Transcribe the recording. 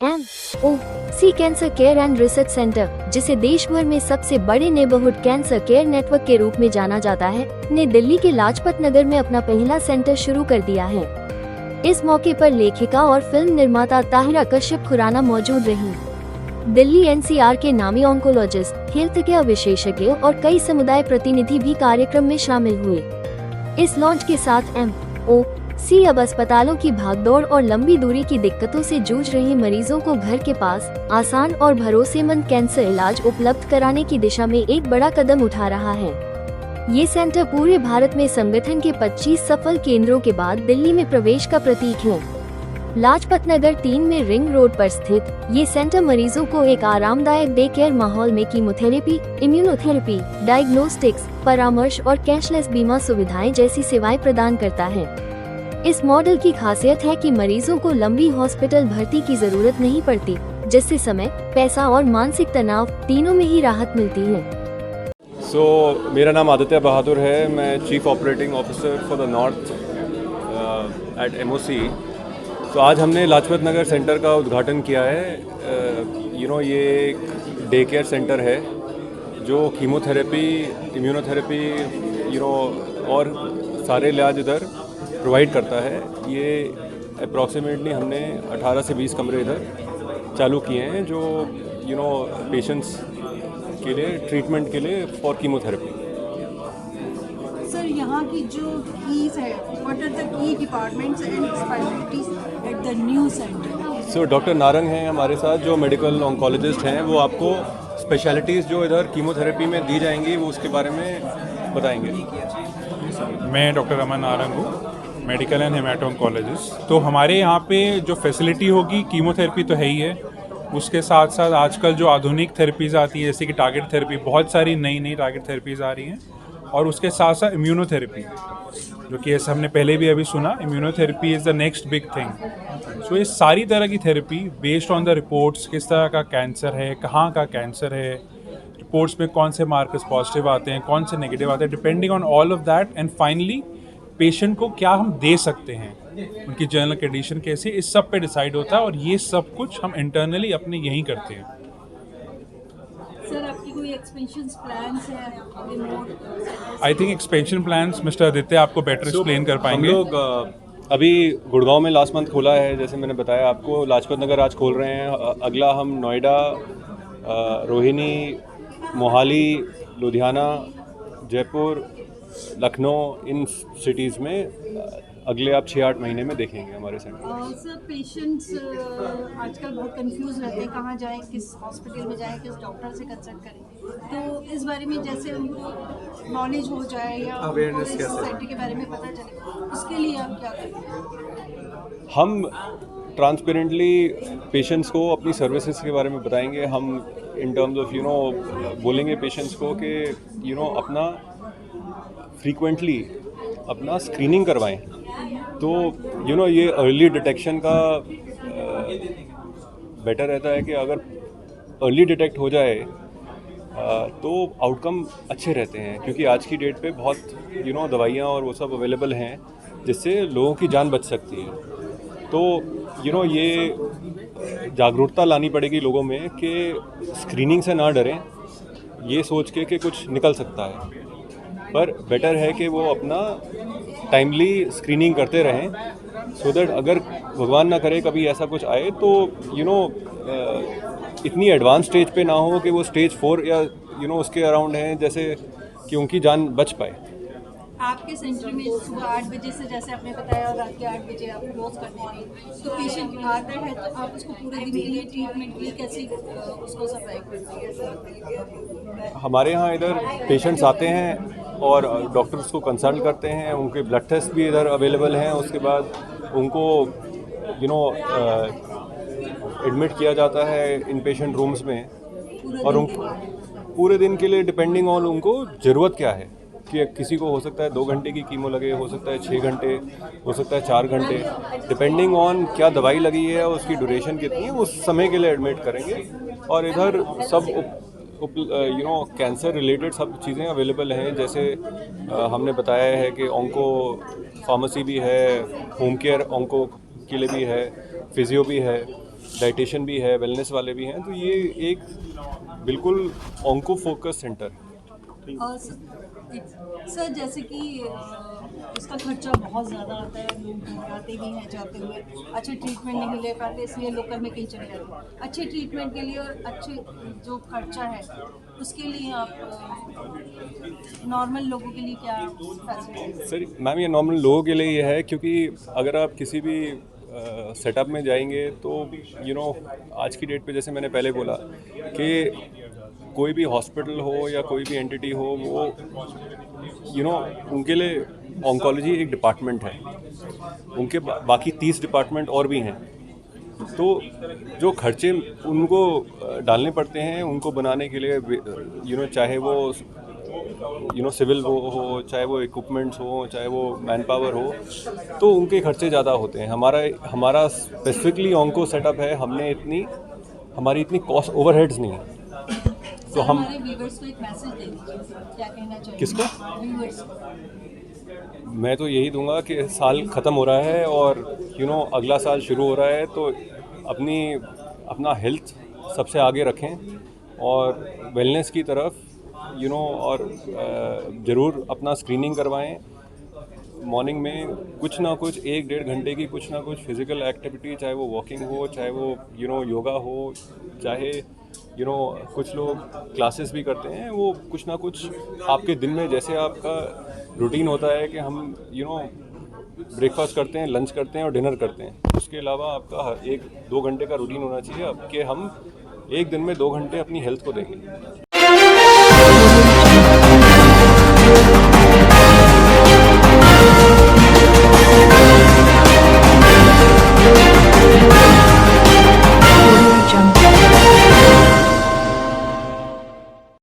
MOC cancer care and research centre, जिसे देश भर में सबसे बड़े नेबरहुड कैंसर केयर नेटवर्क के रूप में जाना जाता है, ने दिल्ली के लाजपत नगर में अपना पहला सेंटर शुरू कर दिया है। इस मौके पर लेखिका और फिल्म निर्माता ताहिरा कश्यप खुराना मौजूद रहीं। दिल्ली NCR के नामी ऑन्कोलॉजिस्ट, हेल्थ केयर विशेषज्ञ और कई समुदाय प्रतिनिधि भी कार्यक्रम में शामिल हुए। इस लॉन्च के साथ MOC अब अस्पतालों की भागदौड़ और लंबी दूरी की दिक्कतों से जूझ रहे मरीजों को घर के पास आसान और भरोसेमंद कैंसर इलाज उपलब्ध कराने की दिशा में एक बड़ा कदम उठा रहा है। ये सेंटर पूरे भारत में संगठन के 25 सफल केंद्रों के बाद दिल्ली में प्रवेश का प्रतीक है। लाजपत नगर 3 में रिंग रोड पर स्थित ये सेंटर मरीजों को एक आरामदायक डे केयर माहौल में कीमोथेरेपी, इम्यूनोथेरेपी, डायग्नोस्टिक्स, परामर्श और कैशलेस बीमा सुविधाएं जैसी सेवाएं प्रदान करता है। इस मॉडल की खासियत है कि मरीजों को लंबी हॉस्पिटल भर्ती की जरूरत नहीं पड़ती, जिससे समय, पैसा और मानसिक तनाव तीनों में ही राहत मिलती है। मेरा नाम आदित्य बहादुर है। मैं chief operating officer for the north at MOC। तो आज हमने लाजपत नगर सेंटर का उद्घाटन किया है। ये एक डे केयर सेंटर है जो कीमोथेरेपी, इम्यूनोथेरेपी और सारे इलाज इधर प्रोवाइड करता है। ये अप्रॉक्सीमेटली हमने 18 से 20 कमरे इधर चालू किए हैं जो पेशेंट्स के लिए ट्रीटमेंट के लिए फॉर कीमोथेरेपी। सर, यहाँ की जो कीज है, what are the key departments and specialities at the new centre? Doctor Narang हैं हमारे साथ, जो मेडिकल ऑन्कोलॉजिस्ट हैं। वो आपको स्पेशलिटीज़ जो इधर कीमोथेरेपी में दी जाएंगी वो उसके बारे में बताएंगे। मैं डॉक्टर अमन नारंग हूँ, मेडिकल एंड हेमाटो ऑन्कोलॉजिस्ट। तो हमारे यहाँ पे जो फैसिलिटी होगी, कीमोथेरेपी तो है ही है, उसके साथ साथ आजकल जो आधुनिक थेरेपीज़ आती है जैसे कि टारगेट थेरेपी, बहुत सारी नई टारगेट थेरेपीज़ आ रही हैं, और उसके साथ साथ इम्यूनोथेरेपी, जो कि ऐसे हमने पहले भी अभी सुना, immunotherapy is the next big thing. So ये सारी तरह की therapy based on the reports, किस तरह का कैंसर है, कहाँ का कैंसर है, रिपोर्ट्स में कौन से मार्कर्स पॉजिटिव आते हैं, कौन से नेगेटिव आते हैं, depending on all of that, and finally patient को क्या हम दे सकते हैं, उनकी जनरल कंडीशन कैसी, इस सब पे डिसाइड होता है। और ये सब कुछ हम इंटरनली अपने यहीं करते हैं। सर, आपकी कोई एक्सपेंशन प्लान्स है? I think expansion plans mister Aditya आपको बेटर एक्सप्लेन कर पाएंगे। हम लोग अभी गुड़गांव में लास्ट मंथ खोला है, जैसे मैंने बताया आपको। लाजपत नगर आज खोल रहे हैं। अगला हम नोएडा, रोहिणी, मोहाली, लुधियाना, जयपुर, लखनऊ, इन सिटीज़ में अगले आप 6-8 महीने में देखेंगे हमारे सेंटर। सर, पेशेंट्स आजकल बहुत कंफ्यूज रहते हैं, कहाँ जाएं, किस हॉस्पिटल में जाएं, किस डॉक्टर से कंसल्ट करें। तो इस बारे में जैसे उनको नॉलेज हो जाए या अवेयरनेस सेंटर के बारे में पता चले, उसके लिए आप क्या करें? हम ट्रांसपेरेंटली पेशेंट्स को अपनी सर्विसेज के बारे में बताएंगे। हम इन टर्म्स ऑफ बोलेंगे पेशेंट्स को कि अपना फ्रीक्वेंटली अपना स्क्रीनिंग करवाएं। तो ये अर्ली डिटेक्शन का बेटर रहता है कि अगर अर्ली डिटेक्ट हो जाए तो आउटकम अच्छे रहते हैं, क्योंकि आज की डेट पे बहुत दवाइयाँ और वो सब अवेलेबल हैं जिससे लोगों की जान बच सकती है। तो ये जागरूकता लानी पड़ेगी लोगों में कि स्क्रीनिंग से ना डरें, ये सोच के कि कुछ निकल सकता है, पर बेटर है कि वो अपना टाइमली स्क्रीनिंग करते रहें, सो दैट अगर भगवान ना करे कभी ऐसा कुछ आए तो इतनी एडवांस स्टेज पे ना हो कि वो स्टेज 4 या उसके अराउंड हैं, जैसे कि उनकी जान बच पाए। आपके सेंटर में सुबह 8 बजे से, जैसे आपने बताया, और रात के 8 बजे आप क्लोज कर देते हैं, तो पेशेंट आता है तो आप उसको पूरे दिन के लिए ट्रीटमेंट के लिए कैसे उसको सप्लाई करते हैं? हमारे यहाँ इधर पेशेंट्स आते हैं और डॉक्टर्स को कंसल्ट करते हैं, उनके ब्लड टेस्ट भी इधर अवेलेबल हैं। उसके बाद उनको एडमिट किया जाता है इन पेशेंट रूम्स में, और पूरे दिन के लिए डिपेंडिंग ऑन उनको ज़रूरत क्या है, कि किसी को हो सकता है 2 घंटे की कीमो लगे, हो सकता है 6 घंटे, हो सकता है 4 घंटे, डिपेंडिंग ऑन क्या दवाई लगी है, उसकी ड्यूरेशन कितनी है, उस समय के लिए एडमिट करेंगे। और इधर सब कैंसर रिलेटेड सब चीज़ें अवेलेबल हैं, जैसे हमने बताया है कि ऑन्को फार्मेसी भी है, होम केयर ऑन्को के लिए भी है, फिजियो भी है, डाइटिशियन भी है, वेलनेस वाले भी हैं, तो ये एक बिल्कुल ऑन्को फोकस सेंटर है। और सर जैसे कि इसका खर्चा बहुत ज़्यादा आता है, लोग घबराते भी हैं जाते हुए, अच्छे ट्रीटमेंट नहीं ले पाते, इसलिए लोकल में कहीं चले जाते हैं। अच्छे ट्रीटमेंट के लिए और अच्छे जो खर्चा है उसके लिए आप नॉर्मल लोगों के लिए क्या फैसिलिटी? सर मैम, ये नॉर्मल लोगों के लिए ये है, क्योंकि अगर आप किसी भी सेटअप में जाएंगे तो आज की डेट पे जैसे मैंने पहले बोला कि कोई भी हॉस्पिटल हो या कोई भी एंटिटी हो, वो उनके लिए ऑन्कोलॉजी एक डिपार्टमेंट है, उनके बाकी 30 डिपार्टमेंट और भी हैं। तो जो खर्चे उनको डालने पड़ते हैं उनको बनाने के लिए, चाहे वो सिविल वो हो, चाहे वो इक्विपमेंट्स हो, चाहे वो मैन पावर हो, तो उनके खर्चे ज़्यादा होते हैं। हमारा स्पेसिफिकली ऑन्को सेटअप है, हमारी इतनी कॉस्ट ओवरहेड्स नहीं है। तो हम हमारे व्यूअर्स को एक मैसेज दे दीजिए, क्या कहना चाहिए? किसको? व्यूअर्स। मैं तो यही दूंगा कि साल ख़त्म हो रहा है और अगला साल शुरू हो रहा है, तो अपना हेल्थ सबसे आगे रखें और वेलनेस की तरफ और ज़रूर अपना स्क्रीनिंग करवाएं। मॉर्निंग में कुछ ना कुछ 1-1.5 घंटे की कुछ ना कुछ फिज़िकल एक्टिविटी, चाहे वो वॉकिंग हो, चाहे वो योगा हो, चाहे कुछ लोग क्लासेस भी करते हैं, वो कुछ ना कुछ आपके दिन में, जैसे आपका रूटीन होता है कि हम ब्रेकफास्ट करते हैं, लंच करते हैं और डिनर करते हैं, उसके अलावा आपका 1-2 घंटे का रूटीन होना चाहिए कि हम एक दिन में 2 घंटे अपनी हेल्थ को देंगे।